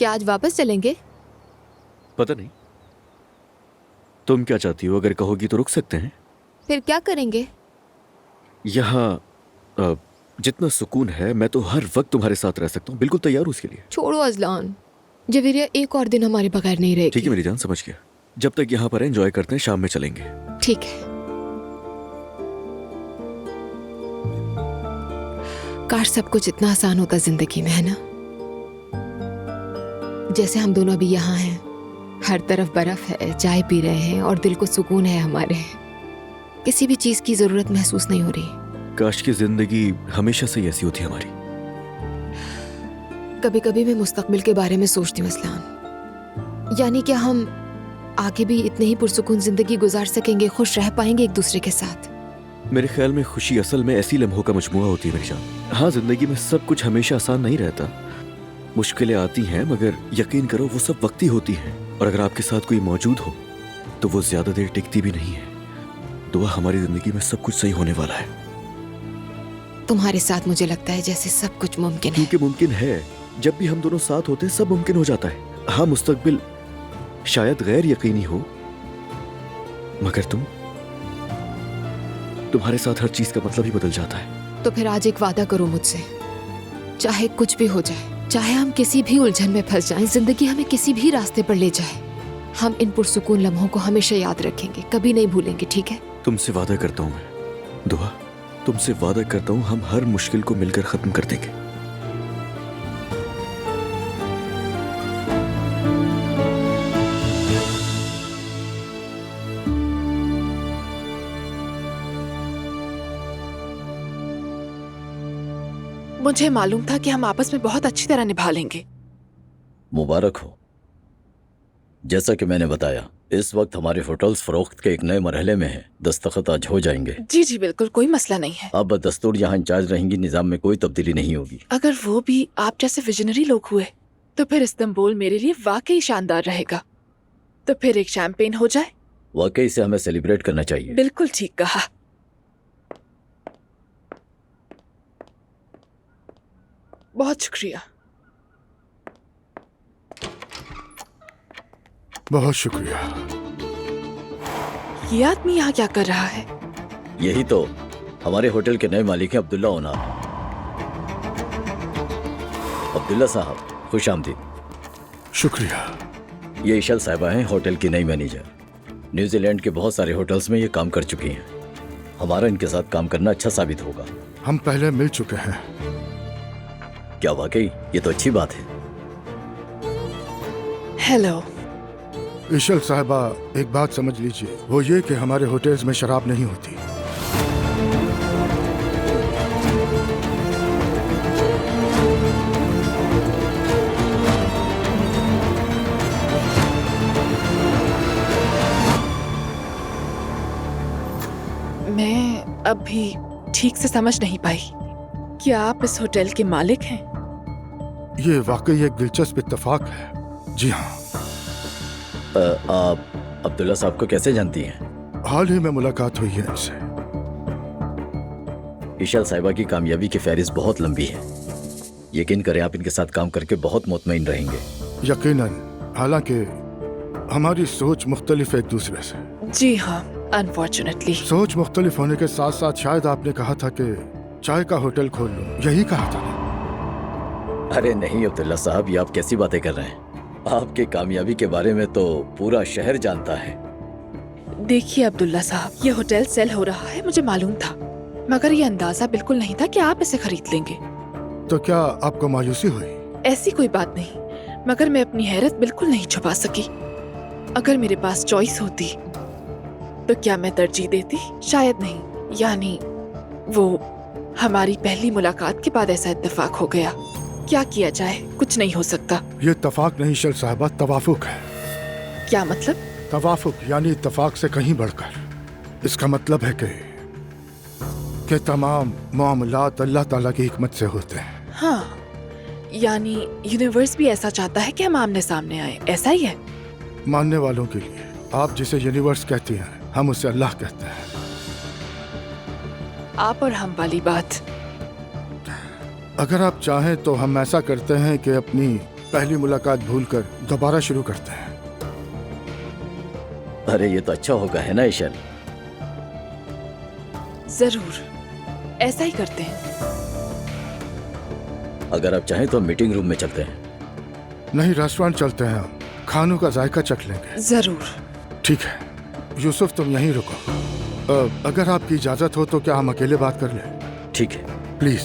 क्या आज वापस चलेंगे? पता नहीं, तुम क्या चाहती हो? अगर कहोगी तो रुक सकते हैं। फिर क्या करेंगे? यहाँ जितना सुकून है, मैं तो हर वक्त तुम्हारे साथ रह सकता हूँ। बिल्कुल तैयार हूँ उसके लिए। छोड़ो अजलान, जवेरिया एक और दिन हमारे बगैर नहीं रहेगी। ठीक है मेरी जान, समझ गया। जब तक यहाँ पर एंजॉय करते हैं, शाम में चलेंगे। ठीक है। काश सब कुछ इतना आसान होता जिंदगी में, है ना? जैसे हम दोनों अभी यहाँ हैं, हर तरफ बर्फ है, चाय पी रहे हैं और दिल को सुकून है हमारे। किसी भी चीज की जरूरत महसूस नहीं हो रही। काश की जिंदगी हमेशा से ऐसी होती हमारी। कभी कभी मैं मुस्तकबिल के बारे में सोचती हूँ असलान। यानी क्या हम आगे भी इतने ही पुरसुकून जिंदगी गुजार सकेंगे, खुश रह पाएंगे एक दूसरे के साथ? मेरे ख्याल में खुशी असल में ऐसी लम्हों का मजमुआ होती है मेरी जान। हाँ, जिंदगी में सब कुछ हमेशा आसान नहीं रहता। मुश्किलें आती हैं, मगर यकीन करो वो सब वक्ती होती हैं। और अगर आपके साथ कोई मौजूद हो तो वो ज्यादा देर टिकती भी नहीं है। दुआ हमारी जिंदगी में सब कुछ सही होने वाला है। तुम्हारे साथ मुझे लगता है जैसे सब कुछ मुमकिन है। क्योंकि मुमकिन है। जब भी हम दोनों साथ होते हैं, सब मुमकिन हो जाता है। हाँ, मुस्तकबिल शायद गैर यकीनी हो, मगर तुम्हारे साथ हर चीज का मतलब ही बदल जाता है। तो फिर आज एक वादा करो मुझसे, चाहे कुछ भी हो जाए, चाहे हम किसी भी उलझन में फंस जाएं, जिंदगी हमें किसी भी रास्ते पर ले जाए, हम इन पुरसुकून लम्हों को हमेशा याद रखेंगे, कभी नहीं भूलेंगे। ठीक है? तुमसे वादा करता हूँ मैं दुआ, तुमसे वादा करता हूँ हम हर मुश्किल को मिलकर खत्म कर देंगे। मुझे मालूम था कि हम आपस में बहुत अच्छी तरह निभा लेंगे। मुबारक हो। जैसा कि मैंने बताया, इस वक्त हमारे होटल्स फरोख्त के एक नए मरहले में हैं। दस्तखत आज हो जाएंगे। जी जी बिल्कुल, कोई मसला नहीं है। अब बदस्तूर यहाँ इंचार्ज रहेंगी, निजाम में कोई तब्दीली नहीं होगी। अगर वो भी आप जैसे विजनरी लोग हुए तो फिर इस्तांबुल मेरे लिए वाकई शानदार रहेगा। तो फिर एक शैंपेन हो जाए। वाकई से हमें सेलिब्रेट करना चाहिए। बिल्कुल ठीक कहा। बहुत शुक्रिया। बहुत शुक्रिया। ये आदमी यहाँ क्या कर रहा है? यही तो हमारे होटल के नए मालिक हैं, अब्दुल्ला ओनार। अब्दुल्ला साहब, खुश आमदीद। शुक्रिया। ये इशल साहिबा हैं, होटल की नई मैनेजर। न्यूजीलैंड के बहुत सारे होटल्स में ये काम कर चुकी हैं। हमारा इनके साथ काम करना अच्छा साबित होगा। हम पहले मिल चुके हैं। क्या वाकई? ये तो अच्छी बात है। हेलो। इशल साहिबा, एक बात समझ लीजिए, वो ये कि हमारे होटल्स में शराब नहीं होती। मैं अभी ठीक से समझ नहीं पाई। क्या आप इस होटल के मालिक हैं? ये वाकई एक दिलचस्प इत्तेफाक है। जी हाँ। आप अब्दुल्ला साहब को कैसे जानती हैं? हाल ही में मुलाकात हुई है इनसे। इशल साहिबा की कामयाबी की फहरिस्त बहुत लंबी है। यकीन करें, आप इनके साथ काम करके बहुत मुतमईन रहेंगे। यकीनन, हालांकि हमारी सोच मुख्तलिफ है एक दूसरे से। जी हाँ, अनफॉर्चुनेटली। सोच मुख्तलिफ होने के साथ साथ शायद आपने कहा था कि चाय का होटल खोल लूं, यही कहा था ना? अरे नहीं अब्दुल्ला साहब, ये आप कैसी बातें कर रहे हैं? आपके कामयाबी के बारे में तो पूरा शहर जानता है। देखिए अब्दुल्ला साहब, ये होटल सेल हो रहा है, मुझे मालूम था, मगर ये अंदाजा बिल्कुल नहीं था कि आप इसे खरीद लेंगे। तो क्या आपको मायूसी हुई? ऐसी कोई बात नहीं, मगर मैं अपनी हैरत बिल्कुल नहीं छुपा सकी। अगर मेरे पास चॉइस होती तो क्या मैं तरजीह देती? शायद नहीं। यानी वो हमारी पहली मुलाकात के बाद ऐसा इत्तेफाक हो गया। क्या किया जाए, कुछ नहीं हो सकता। ये इत्तेफाक नहीं इशल साहिबा, तवाफुक है। क्या मतलब? तवाफुक यानी इत्तेफाक से कहीं बढ़कर। इसका मतलब है कि तमाम मामलात अल्लाह ताला की हिकमत से होते हैं। हाँ, यानी यूनिवर्स भी ऐसा चाहता है कि हम आमने सामने आए, ऐसा ही है? मानने वालों के लिए आप जिसे यूनिवर्स कहती हैं, हम उसे अल्लाह कहते हैं। आप और हम वाली बात। अगर आप चाहें तो हम ऐसा करते हैं कि अपनी पहली मुलाकात भूलकर दोबारा शुरू करते हैं। अरे ये तो अच्छा होगा, है ना ईशल? जरूर, ऐसा ही करते हैं। अगर आप चाहें तो हम मीटिंग रूम में चलते हैं। नहीं, रेस्टोरेंट चलते हैं, हम खानों का जायका चख लेंगे। जरूर। ठीक है यूसुफ, तुम यहीं रुको। अगर आपकी इजाजत हो तो क्या हम अकेले बात कर लें? ठीक है। प्लीज।